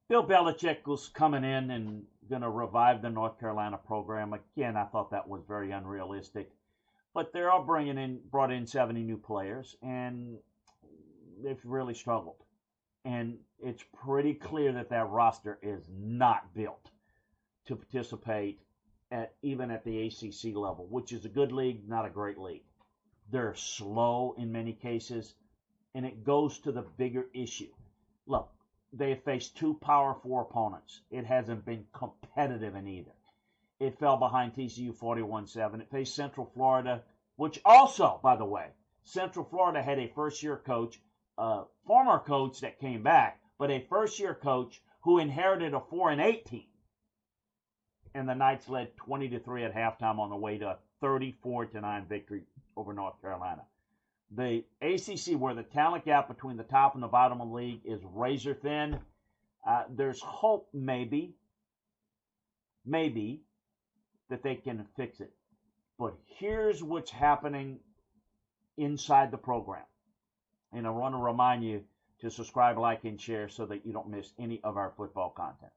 Bill Belichick was coming in and going to revive the North Carolina program. Again, I thought that was very unrealistic. But they're all brought in 70 new players, and they've really struggled. And it's pretty clear that that roster is not built to participate even at the ACC level, which is a good league, not a great league. They're slow in many cases, and it goes to the bigger issue. Look, they have faced two Power Four opponents. It hasn't been competitive in either. It fell behind TCU 41-7. It faced Central Florida, which also, by the way, Central Florida had a first-year coach, a former coach that came back, but a first-year coach who inherited a 4-8 team. And the Knights led 20-3 at halftime on the way to a 34-9 victory over North Carolina. The ACC, where the talent gap between the top and the bottom of the league is razor thin, there's hope maybe that they can fix it. But here's what's happening inside the program. And I want to remind you to subscribe, like, and share so that you don't miss any of our football content.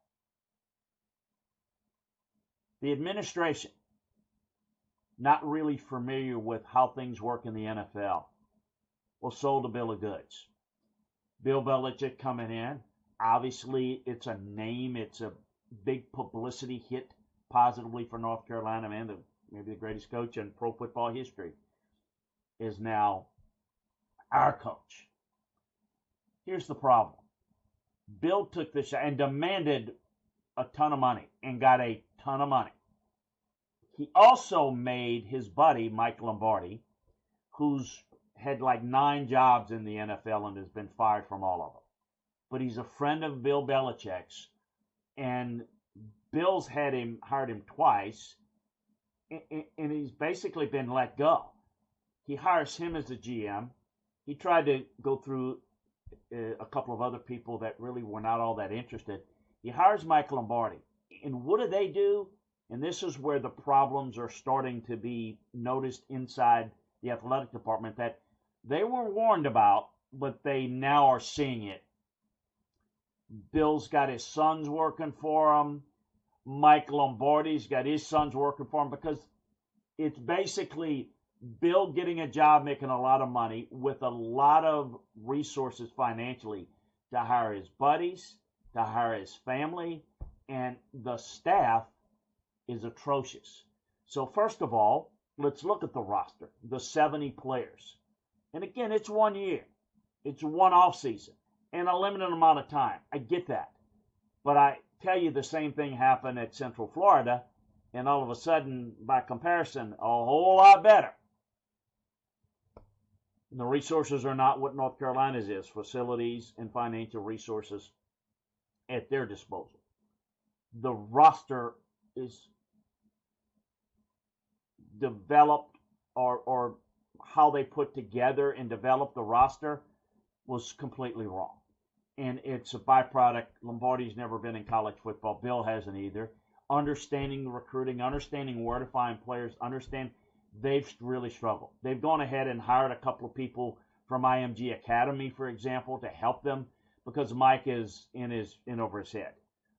The administration, not really familiar with how things work in the NFL, was sold a bill of goods. Bill Belichick coming in. Obviously, it's a name. It's a big publicity hit positively for North Carolina, man. Maybe the greatest coach in pro football history is now our coach. Here's the problem. Bill took this and demanded a ton of money and got a ton of money. He also made his buddy, Mike Lombardi, who's had like 9 jobs in the NFL and has been fired from all of them. But he's a friend of Bill Belichick's, and Bill's hired him twice, and he's basically been let go. He hires him as a GM. He tried to go through a couple of other people that really were not all that interested. He hires Mike Lombardi. And what do? And this is where the problems are starting to be noticed inside the athletic department that they were warned about, but they now are seeing it. Bill's got his sons working for him. Mike Lombardi's got his sons working for him, because it's basically Bill getting a job, making a lot of money with a lot of resources financially to hire his buddies, to hire his family, and the staff is atrocious. So first of all, let's look at the roster, the 70 players. And again, it's 1 year. It's one off season and a limited amount of time. I get that. But I tell you, the same thing happened at Central Florida, and all of a sudden, by comparison, a whole lot better. The resources are not what North Carolina's is, facilities and financial resources at their disposal. The roster is developed, or how they put together and developed the roster was completely wrong. And it's a byproduct. Lombardi's never been in college football. Bill hasn't either. Understanding recruiting, understanding where to find players, they've really struggled. They've gone ahead and hired a couple of people from IMG Academy, for example, to help them, because Mike is in over his head.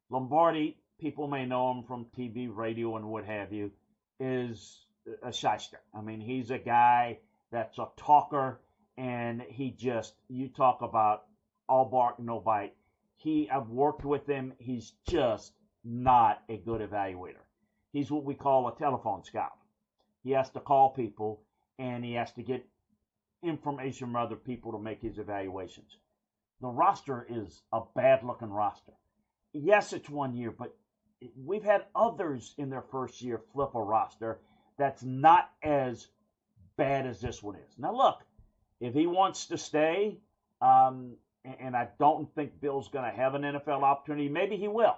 Lombardi, people may know him from TV, radio, and what have you, is a shyster. I mean, he's a guy that's a talker, and you talk about all bark, no bite. I've worked with him. He's just not a good evaluator. He's what we call a telephone scout. He has to call people, and he has to get information from other people to make his evaluations. The roster is a bad-looking roster. Yes, it's 1 year, but we've had others in their first year flip a roster that's not as bad as this one is. Now, look, if he wants to stay, and I don't think Bill's going to have an NFL opportunity, maybe he will.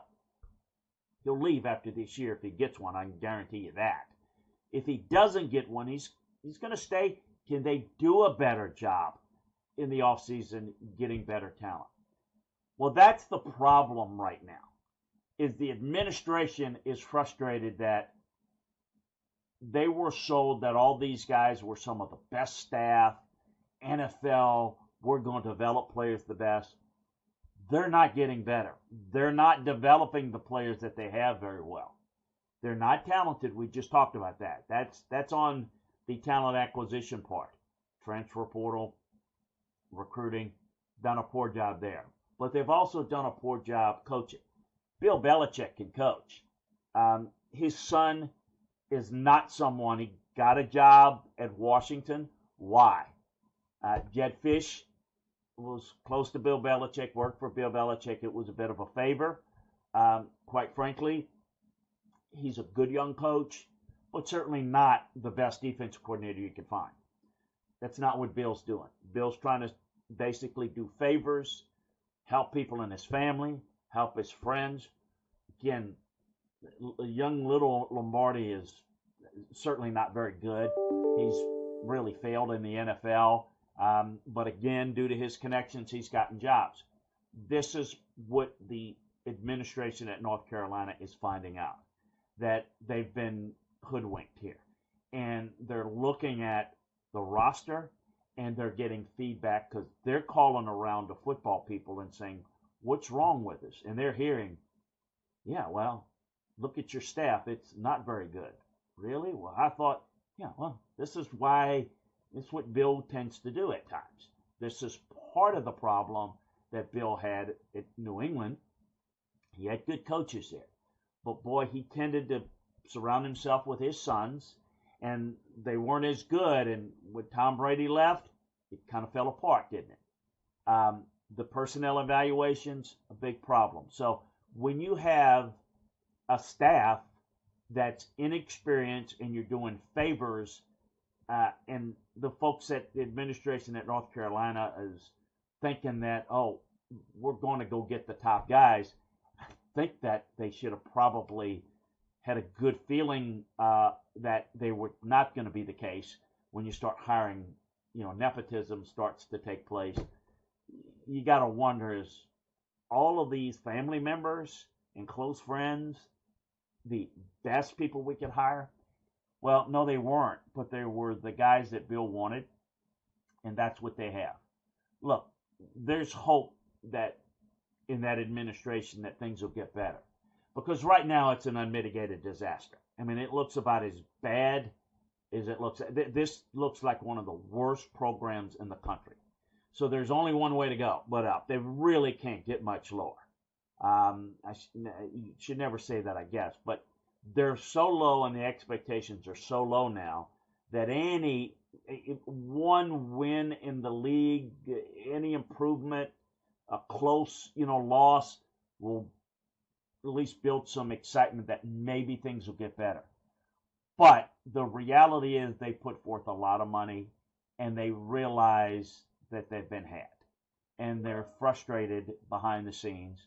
He'll leave after this year if he gets one. I can guarantee you that. If he doesn't get one, he's going to stay. Can they do a better job in the offseason getting better talent? Well, that's the problem right now, is the administration is frustrated that they were sold that all these guys were some of the best staff, NFL, we're going to develop players the best. they're not getting better. They're not developing the players that they have very well. They're not talented. We just talked about that. That's on the talent acquisition part. Transfer portal, recruiting, done a poor job there. But they've also done a poor job coaching. Bill Belichick can coach. His son is not someone. He got a job at Washington. Why? Jed Fish was close to Bill Belichick, worked for Bill Belichick. It was a bit of a favor. Quite frankly, he's a good young coach, but certainly not the best defensive coordinator you can find. That's not what Bill's doing. Bill's trying to basically do favors, help people in his family, help his friends. Again, young little Lombardi is certainly not very good. He's really failed in the NFL. But again, due to his connections, he's gotten jobs. This is what the administration at North Carolina is finding out, that they've been hoodwinked here. And they're looking at the roster, and they're getting feedback because they're calling around to football people and saying, what's wrong with us? And they're hearing, yeah, well, look at your staff. It's not very good. Really? Well, I thought, yeah, well, this is why, it's what Bill tends to do at times. This is part of the problem that Bill had at New England. He had good coaches there. But boy, he tended to surround himself with his sons, and they weren't as good. And when Tom Brady left, it kind of fell apart, didn't it? The personnel evaluations, a big problem. So when you have a staff that's inexperienced and you're doing favors, and the folks at the administration at North Carolina is thinking that, oh, we're going to go get the top guys, I think that they should have probably had a good feeling that they were not going to be the case when you start hiring, nepotism starts to take place. You got to wonder, is all of these family members and close friends the best people we could hire? Well, no, they weren't, but they were the guys that Bill wanted, and that's what they have. Look, there's hope that in that administration that things will get better, because right now it's an unmitigated disaster. I mean, it looks about as bad as it looks. This looks like one of the worst programs in the country. So there's only one way to go, but up. They really can't get much lower. You should never say that, I guess, but they're so low and the expectations are so low now that any one win in the league, any improvement, a close, loss will at least build some excitement that maybe things will get better. But the reality is they put forth a lot of money and they realize that they've been had and they're frustrated behind the scenes.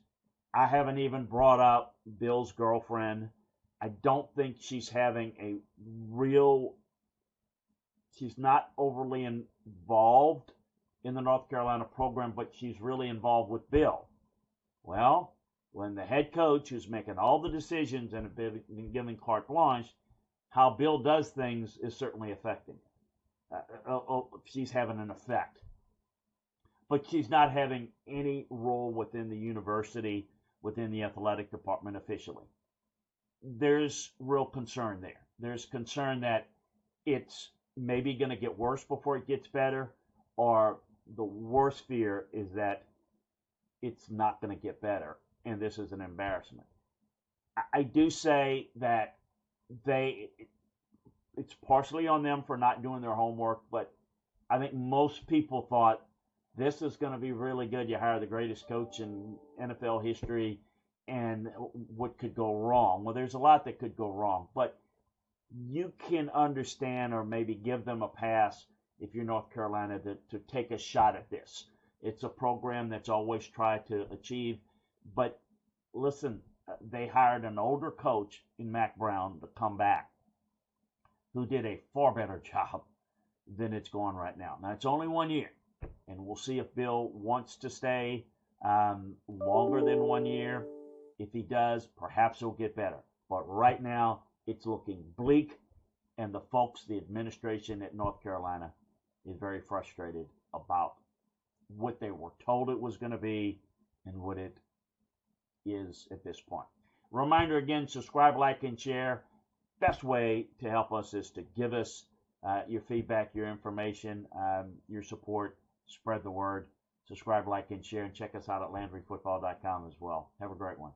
I haven't even brought up Bill's girlfriend. I don't think she's having she's not overly involved in the North Carolina program, but she's really involved with Bill. Well, when the head coach who's making all the decisions and been giving carte blanche, how Bill does things is certainly affecting it. She's having an effect. But she's not having any role within the university, within the athletic department officially. There's real concern there. There's concern that it's maybe going to get worse before it gets better, or the worst fear is that it's not going to get better, and this is an embarrassment. I do say that it's partially on them for not doing their homework, but I think most people thought this is going to be really good. You hire the greatest coach in NFL history, and what could go wrong? Well, there's a lot that could go wrong, but you can understand or maybe give them a pass if you're North Carolina to take a shot at this. It's a program that's always tried to achieve, but listen, they hired an older coach in Mac Brown to come back who did a far better job than it's going right now. Now, it's only 1 year, and we'll see if Bill wants to stay longer than 1 year. If he does, perhaps it'll get better. But right now, it's looking bleak, and the folks, the administration at North Carolina, is very frustrated about what they were told it was going to be and what it is at this point. Reminder again, subscribe, like, and share. Best way to help us is to give us your feedback, your information, your support. Spread the word. Subscribe, like, and share, and check us out at LandryFootball.com as well. Have a great one.